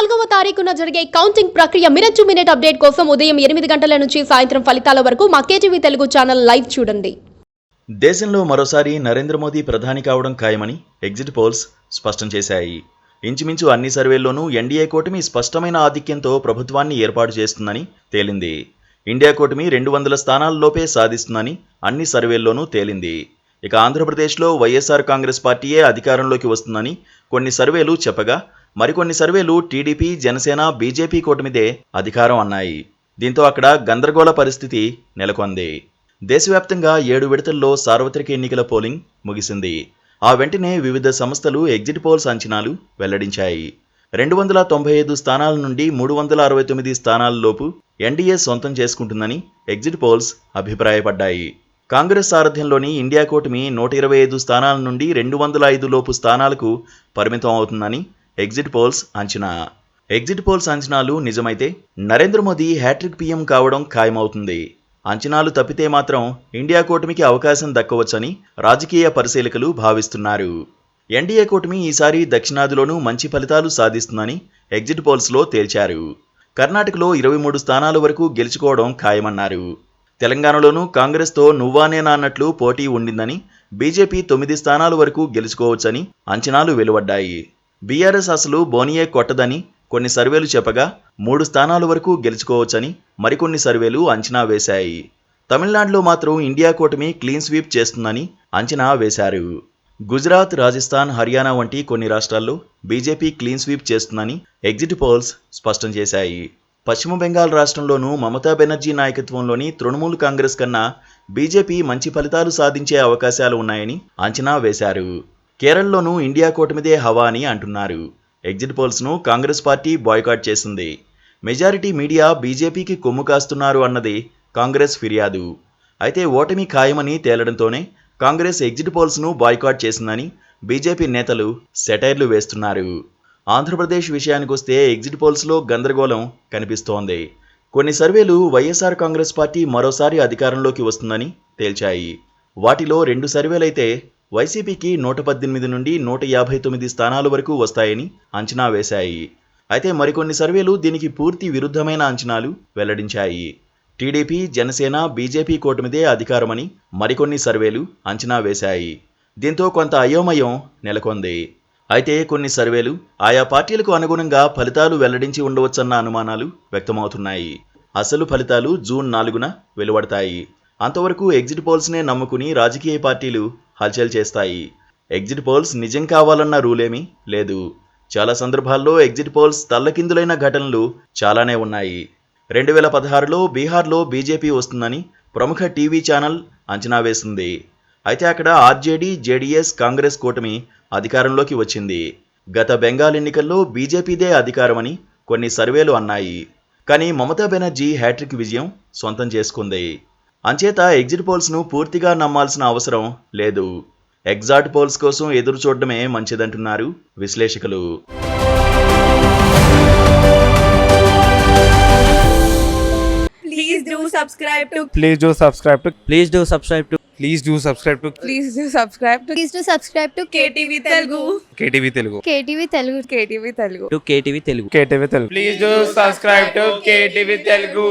4వ తారీఖున జరిగే కౌంటింగ్ ప్రక్రియ మినిట్ టు మినిట్ అప్డేట్ కోసం ఉదయం 8 గంటల నుంచి సాయంత్రం ఫలితాల వరకు మా కేటీవీ తెలుగు ఛానల్ లైవ్ చూడండి. దేశంలో మరోసారి నరేంద్ర మోదీ ప్రధాని కావడం ఖాయమని ఎగ్జిట్ పోల్స్ స్పష్టం చేశాయి. ఇంచుమించు అన్ని సర్వేల్లోనూ ఎన్డీఏ కూటమి స్పష్టమైన ఆధిక్యంతో ప్రభుత్వాన్ని ఏర్పాటు చేస్తుందని తేలింది. ఇండియా కూటమి 200 స్థానాల్లోపే సాధిస్తుందని అన్ని సర్వేల్లోనూ తేలింది. ఇక ఆంధ్రప్రదేశ్లో వైఎస్ఆర్ కాంగ్రెస్ పార్టీయే అధికారంలోకి వస్తుందని కొన్ని సర్వేలు చెప్పగా, మరికొన్ని సర్వేలు టీడీపీ, జనసేన, బీజేపీ కూటమిదే అధికారం అన్నాయి. దీంతో అక్కడ గందరగోళ పరిస్థితి నెలకొంది. దేశవ్యాప్తంగా 7 విడతల్లో సార్వత్రిక ఎన్నికల పోలింగ్ ముగిసింది. ఆ వెంటనే వివిధ సంస్థలు ఎగ్జిట్ పోల్స్ అంచనాలు వెల్లడించాయి. 295 స్థానాల నుండి 369 స్థానాలలోపు ఎన్డీఏ సొంతం చేసుకుంటుందని ఎగ్జిట్ పోల్స్ అభిప్రాయపడ్డాయి. కాంగ్రెస్ సారథ్యంలోని ఇండియా కూటమి 125 స్థానాల నుండి 205 లోపు స్థానాలకు పరిమితం అవుతుందని ఎగ్జిట్ పోల్స్ అంచనా. ఎగ్జిట్ పోల్స్ అంచనాలు నిజమైతే నరేంద్ర మోదీ హ్యాట్రిక్ పీఎం కావడం ఖాయమవుతుంది. అంచనాలు తప్పితే మాత్రం ఇండియా కూటమికి అవకాశం దక్కవచ్చని రాజకీయ పరిశీలకులు భావిస్తున్నారు. ఎన్డీఏ కూటమి ఈసారి దక్షిణాదిలోనూ మంచి ఫలితాలు సాధిస్తుందని ఎగ్జిట్ పోల్స్లో తేల్చారు. కర్ణాటకలో 23 స్థానాల వరకు గెలుచుకోవడం ఖాయమన్నారు. తెలంగాణలోనూ కాంగ్రెస్తో నువ్వానేనా అన్నట్లు పోటీ ఉండిందని, బీజేపీ 9 స్థానాల వరకు గెలుచుకోవచ్చని అంచనాలు వెలువడ్డాయి. బీఆర్ఎస్ అసలు బోనియే కొట్టదని కొన్ని సర్వేలు చెప్పగా 3 స్థానాల వరకు గెలుచుకోవచ్చని మరికొన్ని సర్వేలు అంచనా వేశాయి. తమిళనాడులో మాత్రం ఇండియా కూటమి క్లీన్ స్వీప్ చేస్తుందని అంచనా వేశారు. గుజరాత్, రాజస్థాన్, హర్యానా వంటి కొన్ని రాష్ట్రాల్లో బీజేపీ క్లీన్ స్వీప్ చేస్తుందని ఎగ్జిట్ పోల్స్ స్పష్టం చేశాయి. పశ్చిమ బెంగాల్ రాష్ట్రంలోనూ మమతా బెనర్జీ నాయకత్వంలోని తృణమూల్ కాంగ్రెస్ కన్నా బీజేపీ మంచి ఫలితాలు సాధించే అవకాశాలు ఉన్నాయని అంచనా వేశారు. కేరళలోనూ ఇండియా కూటమిదే హవా అని అంటున్నారు. ఎగ్జిట్ పోల్స్ను కాంగ్రెస్ పార్టీ బాయ్కాట్ చేసింది. మెజారిటీ మీడియా బీజేపీకి కొమ్ము కాస్తున్నారు అన్నది కాంగ్రెస్ ఫిర్యాదు. అయితే ఓటమి ఖాయమని తేలడంతోనే కాంగ్రెస్ ఎగ్జిట్ పోల్స్ను బాయ్కాట్ చేసిందని బీజేపీ నేతలు సెటైర్లు వేస్తున్నారు. ఆంధ్రప్రదేశ్ విషయానికొస్తే ఎగ్జిట్ పోల్స్లో గందరగోళం కనిపిస్తోంది. కొన్ని సర్వేలు వైఎస్ఆర్ కాంగ్రెస్ పార్టీ మరోసారి అధికారంలోకి వస్తుందని తేల్చాయి. వాటిలో 2 సర్వేలైతే వైసీపీకి 118 నుండి 159 స్థానాల వరకు వస్తాయని అంచనా వేశాయి. అయితే మరికొన్ని సర్వేలు దీనికి పూర్తి విరుద్ధమైన అంచనాలు వెల్లడించాయి. టీడీపీ, జనసేన, బీజేపీ కూటమిదే అధికారమని మరికొన్ని సర్వేలు అంచనా వేశాయి. దీంతో కొంత అయోమయం నెలకొంది. అయితే కొన్ని సర్వేలు ఆయా పార్టీలకు అనుగుణంగా ఫలితాలు వెల్లడించి ఉండవచ్చన్న అనుమానాలు వ్యక్తమవుతున్నాయి. అసలు ఫలితాలు జూన్ 4న వెలువడతాయి. అంతవరకు ఎగ్జిట్ పోల్స్నే నమ్ముకుని రాజకీయ పార్టీలు హల్చల్ చేస్తాయి. ఎగ్జిట్ పోల్స్ నిజం కావాలన్న రూలేమీ లేదు. చాలా సందర్భాల్లో ఎగ్జిట్ పోల్స్ తల్లకిందులైన ఘటనలు చాలానే ఉన్నాయి. 2016లో బీహార్లో బీజేపీ వస్తుందని ప్రముఖ టీవీ ఛానల్ అంచనా వేసింది. అయితే అక్కడ ఆర్జేడీ, జేడీఎస్, కాంగ్రెస్ కూటమి అధికారంలోకి వచ్చింది. గత బెంగాల్ ఎన్నికల్లో బీజేపీదే అధికారమని కొన్ని సర్వేలు అన్నాయి. కానీ మమతా బెనర్జీ హ్యాట్రిక్ విజయం సొంతం చేసుకుంది. అంచేత ఎగ్జిట్ పోల్స్ను పూర్తిగా నమ్మాల్సిన అవసరం లేదు. ఎగ్జాట్ పోల్స్ కోసం ఎదురు చూడడమే మంచిదంటున్నారు విశ్లేషకులు. Please do subscribe to Please do subscribe to Please do subscribe to Please do subscribe to Please do subscribe to Please do subscribe to KTV Telugu. KTV Telugu. KTV Telugu. KTV Telugu. KTV Telugu. KTV Telugu. Please do subscribe to KTV Telugu.